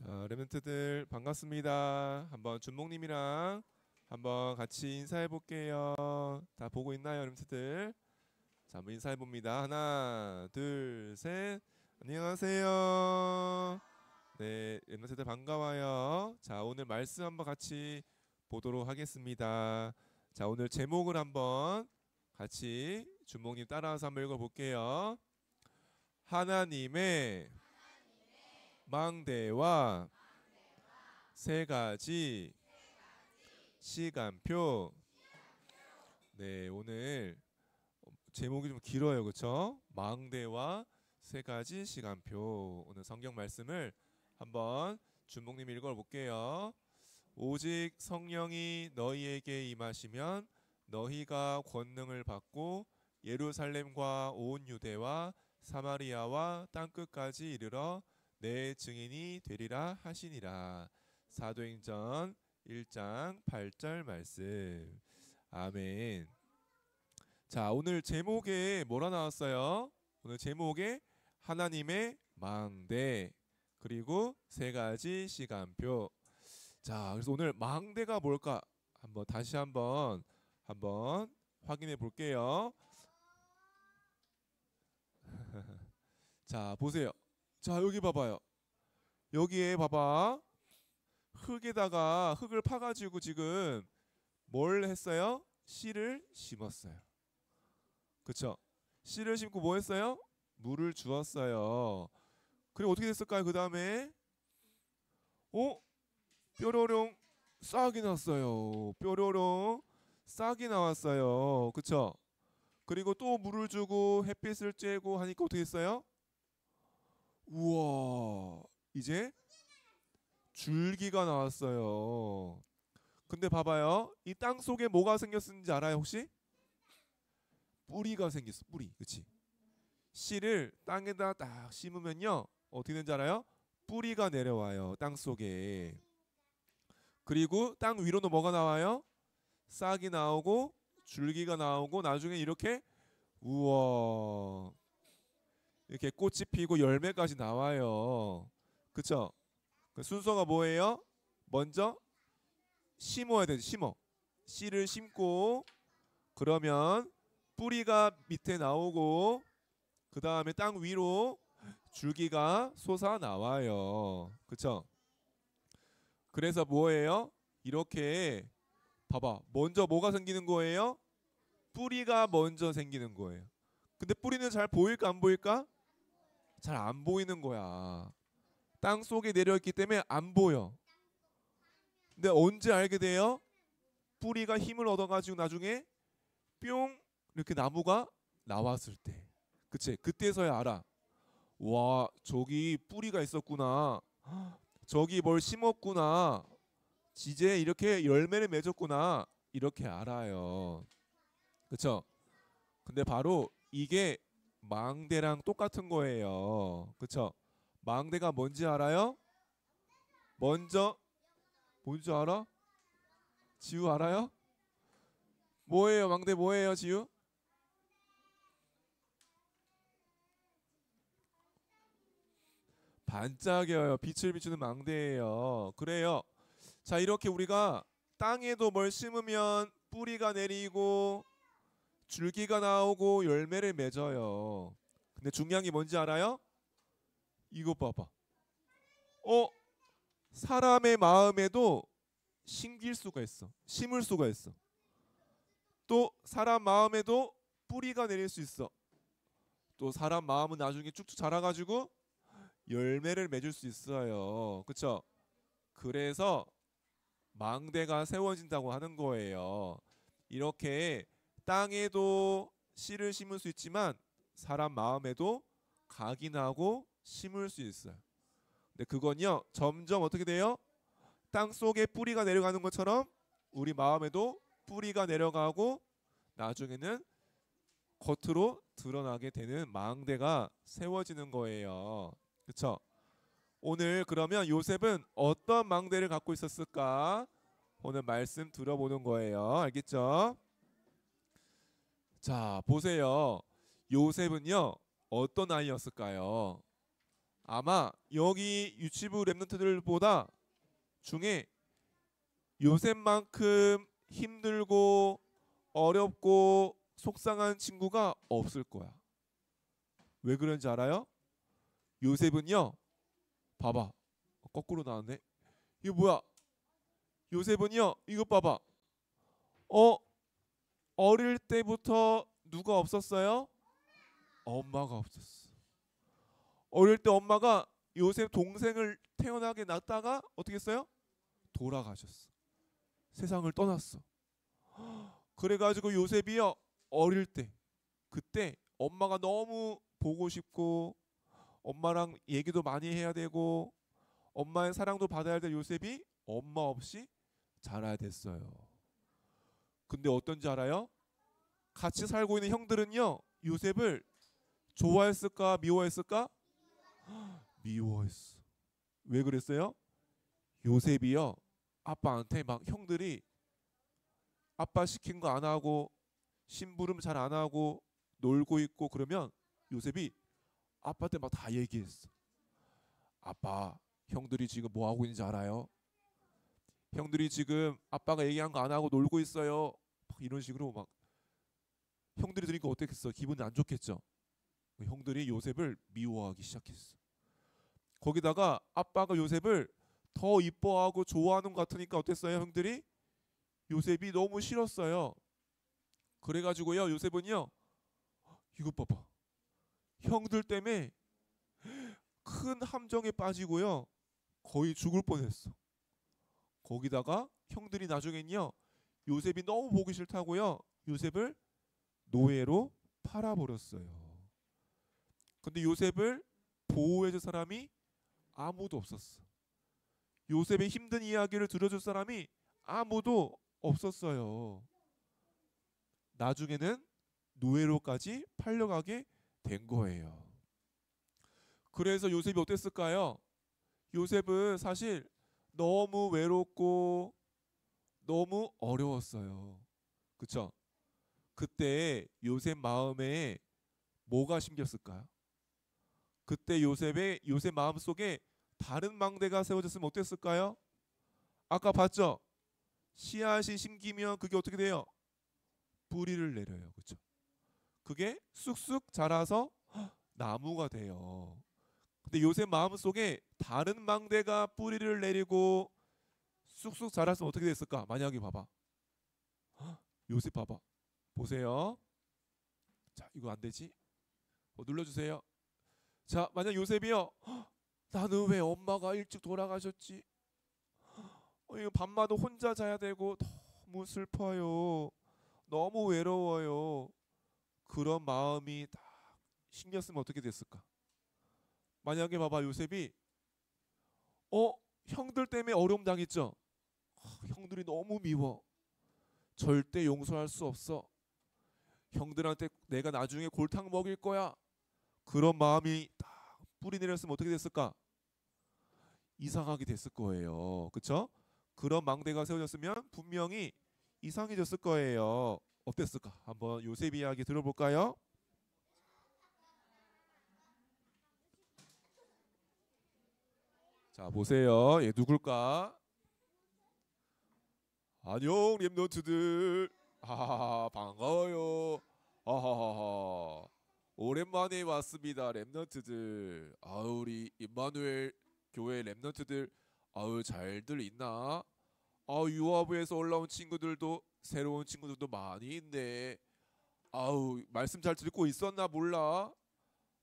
자, 레멘트들 반갑습니다. 한번 준목님이랑 한번 같이 인사해 볼게요. 다 보고 있나요, 레멘트들? 자, 한번 인사해 봅니다. 하나, 둘, 셋. 안녕하세요. 네, 레멘트들 반가워요. 자, 오늘 말씀 한번 같이 보도록 하겠습니다. 자, 오늘 제목을 한번 같이 준목님 따라서 한번 읽어 볼게요. 하나님의 망대와 세 가지 시간표. 네, 오늘 제목이 좀 길어요, 그렇죠? 망대와 세 가지 시간표. 오늘 성경 말씀을 한번 준목님 읽어볼게요. 오직 성령이 너희에게 임하시면 너희가 권능을 받고 예루살렘과 온 유대와 사마리아와 땅끝까지 이르러 내 증인이 되리라 하시니라. 사도행전 1장 8절 말씀. 아멘. 자, 오늘 제목에 뭐라 나왔어요? 오늘 제목에 하나님의 망대 그리고 세 가지 시간표. 자, 그래서 오늘 망대가 뭘까? 다시 한번 확인해 볼게요. 자, 보세요. 자, 여기 봐봐요. 여기에 봐봐. 흙에다가 흙을 파가지고 지금 뭘 했어요? 씨를 심었어요. 그쵸? 씨를 심고 뭐 했어요? 물을 주었어요. 그리고 어떻게 됐을까요? 그 다음에 뾰로롱 싹이 났어요. 뾰로롱 싹이 나왔어요. 그쵸? 그리고 또 물을 주고 햇빛을 쬐고 하니까 어떻게 했어요? 우와, 이제 줄기가 나왔어요. 근데 봐봐요. 이 땅 속에 뭐가 생겼는지 알아요, 혹시? 뿌리가 생겼어. 뿌리. 그치? 씨를 땅에다 딱 심으면요, 어떻게 되는지 알아요? 뿌리가 내려와요, 땅 속에. 그리고 땅 위로는 뭐가 나와요? 싹이 나오고 줄기가 나오고 나중에 이렇게 우와, 이렇게 꽃이 피고 열매까지 나와요. 그쵸? 그 순서가 뭐예요? 먼저 심어야 되지. 심어. 씨를 심고 그러면 뿌리가 밑에 나오고 그 다음에 땅 위로 줄기가 솟아 나와요. 그쵸? 그래서 뭐예요? 이렇게 봐봐. 먼저 뭐가 생기는 거예요? 뿌리가 먼저 생기는 거예요. 근데 뿌리는 잘 보일까 안 보일까? 잘 안 보이는 거야. 땅 속에 내려있기 때문에 안 보여. 근데 언제 알게 돼요? 뿌리가 힘을 얻어가지고 나중에 뿅 이렇게 나무가 나왔을 때. 그치? 그때서야 알아. 와, 저기 뿌리가 있었구나. 저기 뭘 심었구나. 이제 이렇게 열매를 맺었구나. 이렇게 알아요. 그쵸? 근데 바로 이게 망대랑 똑같은 거예요. 그쵸? 망대가 뭔지 알아요? 먼저 뭔지 알아? 지우 알아요? 뭐예요? 망대 뭐예요, 지우? 반짝여요. 빛을 비추는 망대예요. 그래요. 자, 이렇게 우리가 땅에도 뭘 심으면 뿌리가 내리고 줄기가 나오고 열매를 맺어요. 근데 중요한 게 뭔지 알아요? 이거 봐봐. 사람의 마음에도 심길 수가 있어. 심을 수가 있어. 또 사람 마음에도 뿌리가 내릴 수 있어. 또 사람 마음은 나중에 쭉쭉 자라가지고 열매를 맺을 수 있어요. 그쵸? 그래서 망대가 세워진다고 하는 거예요. 이렇게 땅에도 씨를 심을 수 있지만 사람 마음에도 각인하고 심을 수 있어요. 근데 그건요, 점점 어떻게 돼요? 땅 속에 뿌리가 내려가는 것처럼 우리 마음에도 뿌리가 내려가고 나중에는 겉으로 드러나게 되는 망대가 세워지는 거예요. 그렇죠? 오늘 그러면 요셉은 어떤 망대를 갖고 있었을까? 오늘 말씀 들어보는 거예요. 알겠죠? 자, 보세요. 요셉은요, 어떤 아이였을까요? 아마 여기 유치부 랩런트들보다 중에 요셉만큼 힘들고 어렵고 속상한 친구가 없을 거야. 왜 그런지 알아요? 요셉은요, 봐봐, 거꾸로 나왔네. 이거 뭐야? 요셉은요, 이거 봐봐. 어릴 때부터 누가 없었어요? 엄마가 없었어. 어릴 때 엄마가 요셉 동생을 태어나게 낳다가 어떻게 했어요? 돌아가셨어. 세상을 떠났어. 그래가지고 요셉이요, 어릴 때 그때 엄마가 너무 보고 싶고 엄마랑 얘기도 많이 해야 되고 엄마의 사랑도 받아야 될 요셉이 엄마 없이 자라야 됐어요. 근데 어떤지 알아요? 같이 살고 있는 형들은요, 요셉을 좋아했을까 미워했을까? 미워했어. 왜 그랬어요? 요셉이요, 아빠한테 막 형들이 아빠 시킨 거 안 하고 심부름 잘 안 하고 놀고 있고 그러면 요셉이 아빠한테 막 다 얘기했어. 아빠, 형들이 지금 뭐 하고 있는지 알아요? 형들이 지금 아빠가 얘기한 거 안 하고 놀고 있어요. 막 이런 식으로 막 형들이 들으니까 어땠겠어? 기분이 안 좋겠죠. 형들이 요셉을 미워하기 시작했어. 거기다가 아빠가 요셉을 더 이뻐하고 좋아하는 것 같으니까 어땠어요? 형들이 요셉이 너무 싫었어요. 그래가지고요, 요셉은요, 이것 봐봐, 형들 때문에 큰 함정에 빠지고요, 거의 죽을 뻔했어. 거기다가 형들이 나중엔요, 요셉이 너무 보기 싫다고요, 요셉을 노예로 팔아버렸어요. 근데 요셉을 보호해줄 사람이 아무도 없었어. 요셉의 힘든 이야기를 들어줄 사람이 아무도 없었어요. 나중에는 노예로까지 팔려가게 된 거예요. 그래서 요셉이 어땠을까요? 요셉은 사실 너무 외롭고 너무 어려웠어요. 그쵸? 그때 요셉 마음에 뭐가 심겼을까요? 그때 요셉 마음 속에 다른 망대가 세워졌으면 어땠을까요? 아까 봤죠? 씨앗이 심기면 그게 어떻게 돼요? 뿌리를 내려요. 그렇죠? 그게 쑥쑥 자라서 나무가 돼요. 근데 요셉 마음 속에 다른 망대가 뿌리를 내리고 쑥쑥 자랐으면 어떻게 됐을까? 만약에 봐봐. 요셉 봐봐. 보세요. 자, 이거 안 되지? 눌러주세요. 자, 만약 요셉이요, 나는 왜 엄마가 일찍 돌아가셨지? 이거 밤마다 혼자 자야 되고 너무 슬퍼요. 너무 외로워요. 그런 마음이 딱 신겼으면 어떻게 됐을까? 만약에 봐봐, 요셉이 형들 때문에 어려움 당했죠. 형들이 너무 미워. 절대 용서할 수 없어. 형들한테 내가 나중에 골탕 먹일 거야. 그런 마음이 딱 뿌리 내렸으면 어떻게 됐을까? 이상하게 됐을 거예요. 그쵸? 그런 망대가 세워졌으면 분명히 이상해졌을 거예요. 어땠을까? 한번 요셉 이야기 들어볼까요? 자, 보세요. 얘 누굴까? 안녕, 랩런트들. 반가워요. 하하하하. 오랜만에 왔습니다, 랩런트들. 우리 임마누엘 교회 랩런트들, 잘들 있나? 유아부에서 올라온 친구들도 새로운 친구들도 많이 있네. 말씀 잘 듣고 있었나 몰라.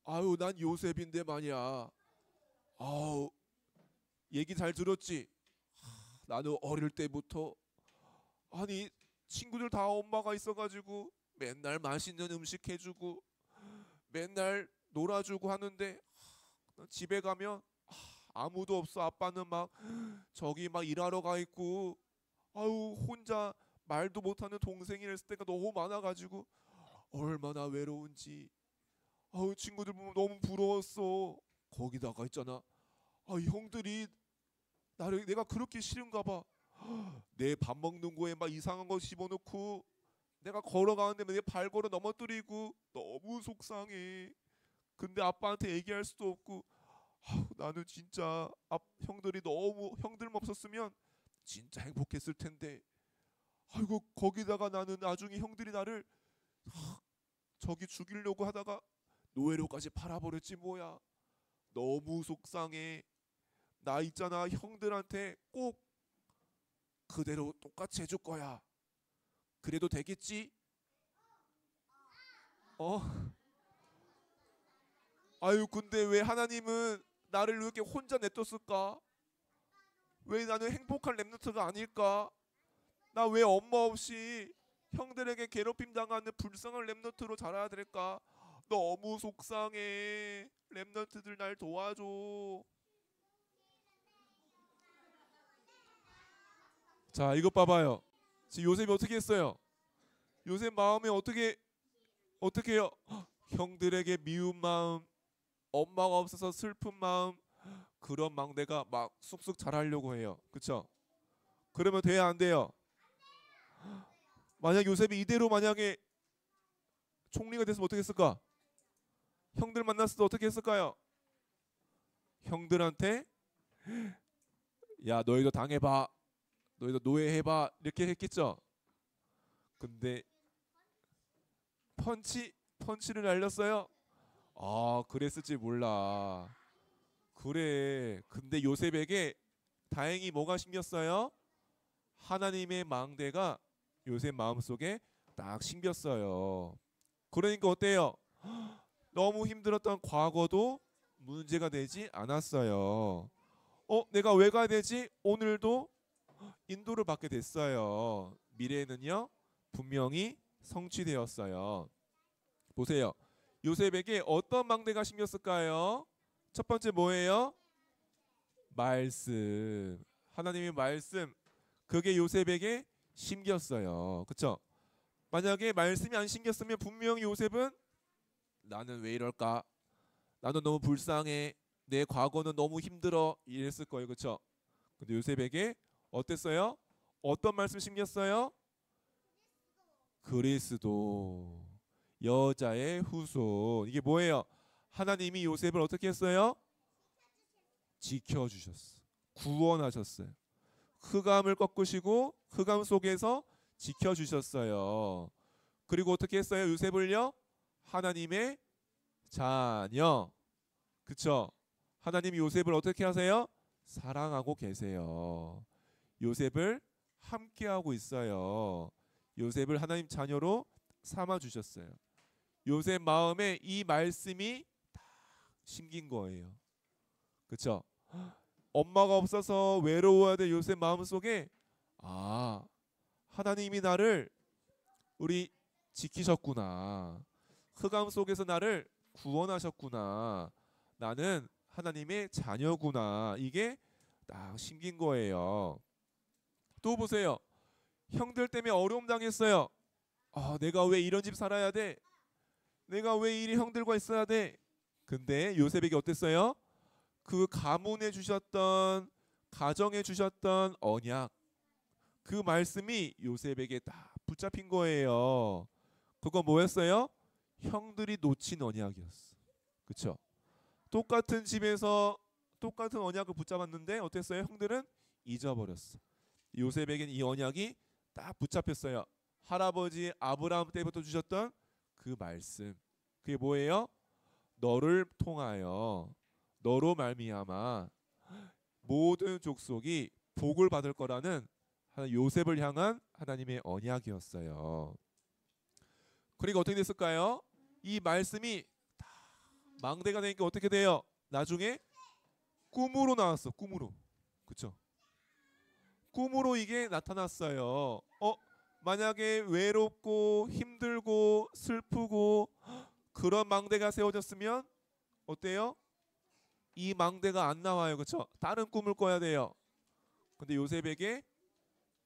난 요셉인데 말이야. 아우, 얘기 잘 들었지? 나는 어릴 때부터 아니 친구들 다 엄마가 있어가지고 맨날 맛있는 음식 해주고 맨날 놀아주고 하는데 집에 가면 아무도 없어. 아빠는 막 저기 막 일하러 가 있고 혼자 말도 못하는 동생이 있을 때가 너무 많아가지고 얼마나 외로운지 친구들 보면 너무 부러웠어. 거기다가 있잖아, 형들이 나를 내가 그렇게 싫은가 봐. 내 밥 먹는 거에 막 이상한 거 집어넣고 내가 걸어가는데 내 발걸음 넘어뜨리고 너무 속상해. 근데 아빠한테 얘기할 수도 없고 나는 진짜 형들이 너무 형들만 없었으면 진짜 행복했을 텐데. 아이고 거기다가 나는 나중에 형들이 나를 저기 죽이려고 하다가 노예로까지 팔아버렸지 뭐야. 너무 속상해. 나 있잖아 형들한테 꼭 그대로 똑같이 해줄 거야. 그래도 되겠지? 어? 아유 근데 왜 하나님은 나를 이렇게 혼자 냅뒀을까? 왜 나는 행복한 렘넌트가 아닐까? 나 왜 엄마 없이 형들에게 괴롭힘 당하는 불쌍한 렘넌트로 자라야 될까? 너무 속상해. 렘넌트들 날 도와줘. 자 이것 봐봐요. 지금 요셉이 어떻게 했어요? 요셉 마음에 어떻게 해요? 형들에게 미운 마음, 엄마가 없어서 슬픈 마음, 그런 망대가 막 쑥쑥 자라려고 해요. 그쵸? 그러면 돼야 안 돼요? 만약 요셉이 이대로 만약에 총리가 됐으면 어떻게 했을까? 형들 만났을 때 어떻게 했을까요? 형들한테 야 너희도 당해봐, 너희도 노예해봐 이렇게 했겠죠. 근데 펀치를 날렸어요. 아 그랬을지 몰라. 그래 근데 요셉에게 다행히 뭐가 심겼어요? 하나님의 망대가 요셉 마음속에 딱 심겼어요. 그러니까 어때요? 너무 힘들었던 과거도 문제가 되지 않았어요. 내가 왜 가야 되지? 오늘도 인도를 받게 됐어요. 미래에는요 분명히 성취되었어요. 보세요. 요셉에게 어떤 망대가 심겼을까요? 첫 번째 뭐예요? 말씀. 하나님의 말씀. 그게 요셉에게 심겼어요. 그쵸? 만약에 말씀이 안 심겼으면 분명히 요셉은 나는 왜 이럴까? 나는 너무 불쌍해. 내 과거는 너무 힘들어. 이랬을 거예요. 그쵸? 근데 요셉에게 어땠어요? 어떤 말씀 심겼어요? 그리스도. 여자의 후손. 이게 뭐예요? 하나님이 요셉을 어떻게 했어요? 지켜주셨어. 구원하셨어요. 흑암을 꺾으시고 흑암 속에서 지켜주셨어요. 그리고 어떻게 했어요? 요셉을요? 하나님의 자녀. 그쵸? 하나님이 요셉을 어떻게 하세요? 사랑하고 계세요. 요셉을 함께하고 있어요. 요셉을 하나님 자녀로 삼아주셨어요. 요셉 마음에 이 말씀이 다 심긴 거예요. 그쵸? 엄마가 없어서 외로워야 될 요셉 마음속에 하나님이 나를 우리 지키셨구나. 흑암 속에서 나를 구원하셨구나. 나는 하나님의 자녀구나. 이게 딱 심긴 거예요. 또 보세요. 형들 때문에 어려움 당했어요. 내가 왜 이런 집 살아야 돼? 내가 왜 이리 형들과 있어야 돼? 근데 요셉에게 어땠어요? 그 가문에 주셨던 가정에 주셨던 언약, 그 말씀이 요셉에게 다 붙잡힌 거예요. 그거 뭐였어요? 형들이 놓친 언약이었어. 그쵸? 똑같은 집에서 똑같은 언약을 붙잡았는데 어땠어요? 형들은 잊어버렸어. 요셉에겐 이 언약이 딱 붙잡혔어요. 할아버지 아브라함 때부터 주셨던 그 말씀. 그게 뭐예요? 너를 통하여 너로 말미암아 모든 족속이 복을 받을 거라는 요셉을 향한 하나님의 언약이었어요. 그러니까 어떻게 됐을까요? 이 말씀이 다 망대가 되니까 어떻게 돼요? 나중에 꿈으로 나왔어. 꿈으로. 그쵸? 꿈으로 이게 나타났어요. 만약에 외롭고 힘들고 슬프고 그런 망대가 세워졌으면 어때요? 이 망대가 안 나와요. 그렇죠? 다른 꿈을 꿔야 돼요. 근데 요셉에게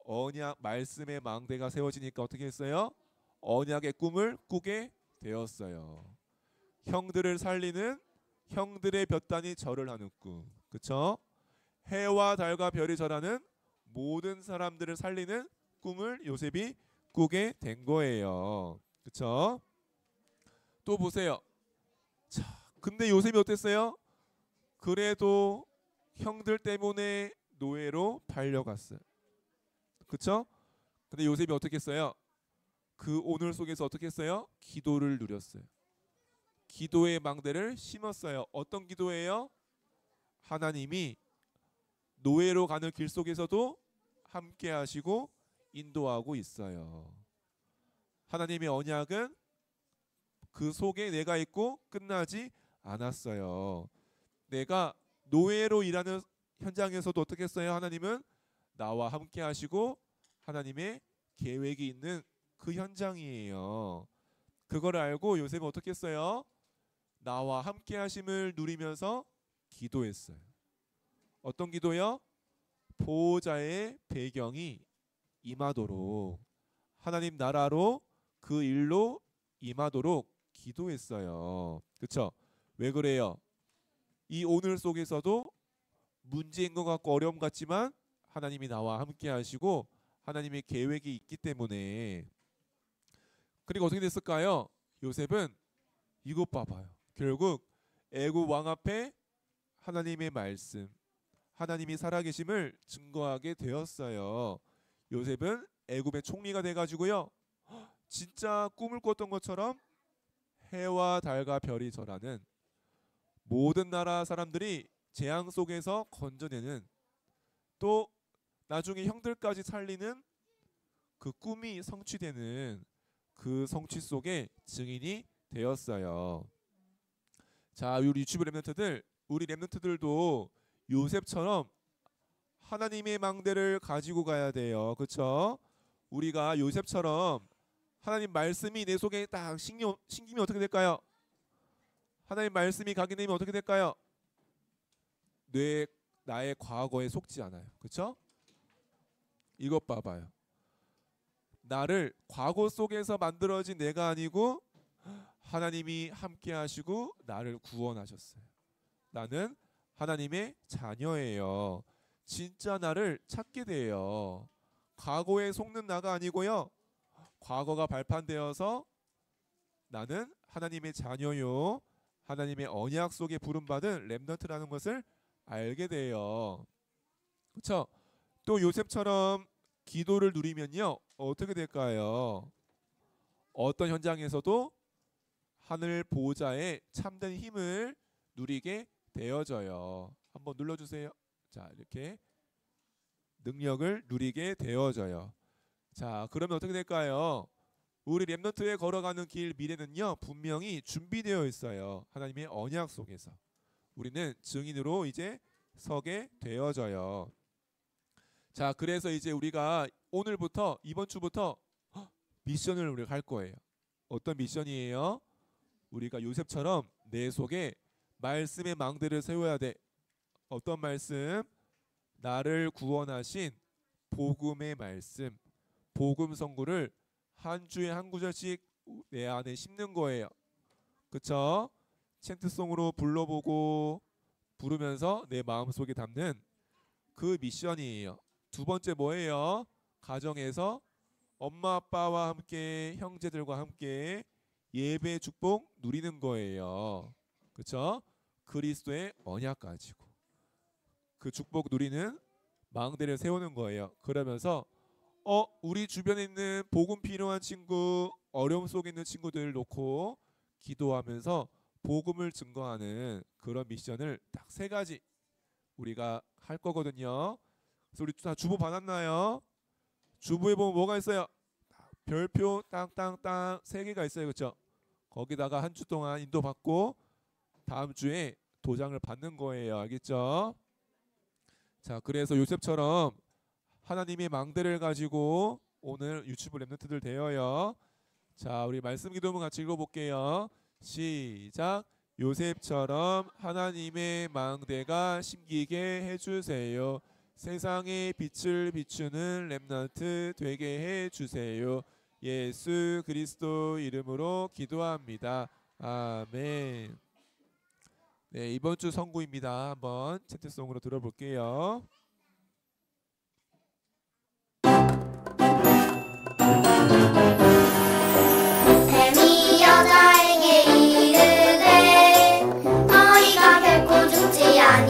언약 말씀의 망대가 세워지니까 어떻게 했어요? 언약의 꿈을 꾸게 되었어요. 형들을 살리는 형들의 볕단이 절을 하는 꿈. 그렇죠? 해와 달과 별이 절하는 모든 사람들을 살리는 꿈을 요셉이 꾸게 된 거예요. 그렇죠? 또 보세요. 자, 근데 요셉이 어땠어요? 그래도 형들 때문에 노예로 팔려갔어요. 그쵸? 근데 요셉이 어떻게 했어요? 그 오늘 속에서 어떻게 했어요? 기도를 누렸어요. 기도의 망대를 심었어요. 어떤 기도예요? 하나님이 노예로 가는 길 속에서도 함께 하시고 인도하고 있어요. 하나님의 언약은 그 속에 내가 있고 끝나지 않았어요. 내가 노예로 일하는 현장에서도 어떻게 했어요? 하나님은 나와 함께 하시고 하나님의 계획이 있는 그 현장이에요. 그걸 알고 요셉은 어떻게 했어요? 나와 함께 하심을 누리면서 기도했어요. 어떤 기도요? 보호자의 배경이 임하도록, 하나님 나라로 그 일로 임하도록 기도했어요. 그렇죠? 왜 그래요? 이 오늘 속에서도 문제인 것 같고 어려움 같지만 하나님이 나와 함께 하시고 하나님의 계획이 있기 때문에. 그리고 어떻게 됐을까요? 요셉은 이것 봐봐요. 결국 애굽 왕 앞에 하나님의 말씀, 하나님이 살아계심을 증거하게 되었어요. 요셉은 애굽의 총리가 돼가지고요, 진짜 꿈을 꿨던 것처럼 해와 달과 별이 절하는, 모든 나라 사람들이 재앙 속에서 건져내는, 또 나중에 형들까지 살리는 그 꿈이 성취되는 그 성취 속에 증인이 되었어요. 자, 우리 유튜브 랩런트들, 우리 랩런트들도 요셉처럼 하나님의 망대를 가지고 가야 돼요. 그렇죠? 우리가 요셉처럼 하나님 말씀이 내 속에 딱 심기면 어떻게 될까요? 하나님 말씀이 가게 되면 어떻게 될까요? 나의 과거에 속지 않아요. 그렇죠? 이것 봐봐요. 나를 과거 속에서 만들어진 내가 아니고 하나님이 함께 하시고 나를 구원하셨어요. 나는 하나님의 자녀예요. 진짜 나를 찾게 돼요. 과거에 속는 나가 아니고요, 과거가 발판되어서 나는 하나님의 자녀요, 하나님의 언약 속에 부름받은 렘넌트라는 것을 알게 돼요. 그렇죠? 또 요셉처럼 기도를 누리면요, 어떻게 될까요? 어떤 현장에서도 하늘 보호자의 참된 힘을 누리게 되어져요. 한번 눌러주세요. 자, 이렇게 능력을 누리게 되어져요. 자, 그러면 어떻게 될까요? 우리 렘넌트에 걸어가는 길 미래는요, 분명히 준비되어 있어요. 하나님의 언약 속에서 우리는 증인으로 이제 서게 되어져요. 자, 그래서 이제 우리가 오늘부터, 이번 주부터 미션을 우리가 할 거예요. 어떤 미션이에요? 우리가 요셉처럼 내 속에 말씀의 망대를 세워야 돼. 어떤 말씀? 나를 구원하신 복음의 말씀, 복음 선구를 한 주에 한 구절씩 내 안에 심는 거예요. 그쵸? 챈트송으로 불러보고 부르면서 내 마음속에 담는 그 미션이에요. 두 번째 뭐예요? 가정에서 엄마 아빠와 함께, 형제들과 함께 예배 축복 누리는 거예요. 그쵸? 그리스도의 언약 가지고 그 축복 누리는 망대를 세우는 거예요. 그러면서 우리 주변에 있는 복음 필요한 친구, 어려움 속에 있는 친구들을 놓고 기도하면서 복음을 증거하는 그런 미션을 딱 3가지 우리가 할 거거든요. 그래서 우리 다 주보 받았나요? 주보에 보면 뭐가 있어요? 별표 땅땅땅 3개가 있어요. 그렇죠? 거기다가 한 주 동안 인도받고 다음 주에 도장을 받는 거예요. 알겠죠? 자, 그래서 요셉처럼 하나님의 망대를 가지고 오늘 유튜브 렘넌트들 되어요. 자, 우리 말씀 기도문 같이 읽어볼게요. 시작. 요셉처럼 하나님의 망대가 심기게 해주세요. 세상의 빛을 비추는 렘넌트 되게 해주세요. 예수 그리스도 이름으로 기도합니다. 아멘. 네, 이번 주 선구입니다. 한번 채팅송으로 들어볼게요. 뱀이 여자에게 이르되 너희가 결코 죽지 않으리라.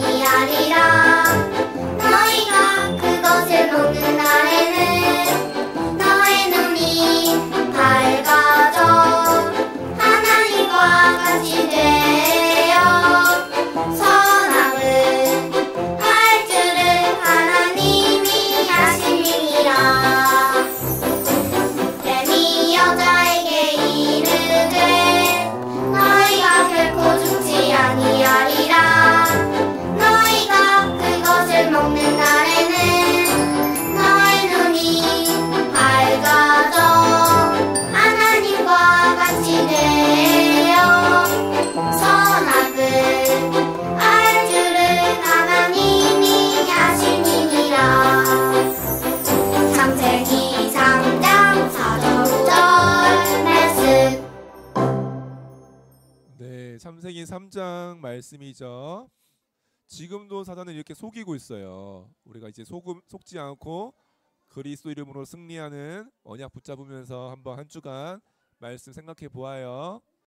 창세기 3장 말씀이죠. 지금도 사단은 이렇게 속이고 있어요. 우리가 이제 속지 않고 그리스도 이름으로 승리하는 언약 붙잡으면서 한번 한 주간 말씀 생각해 보아요.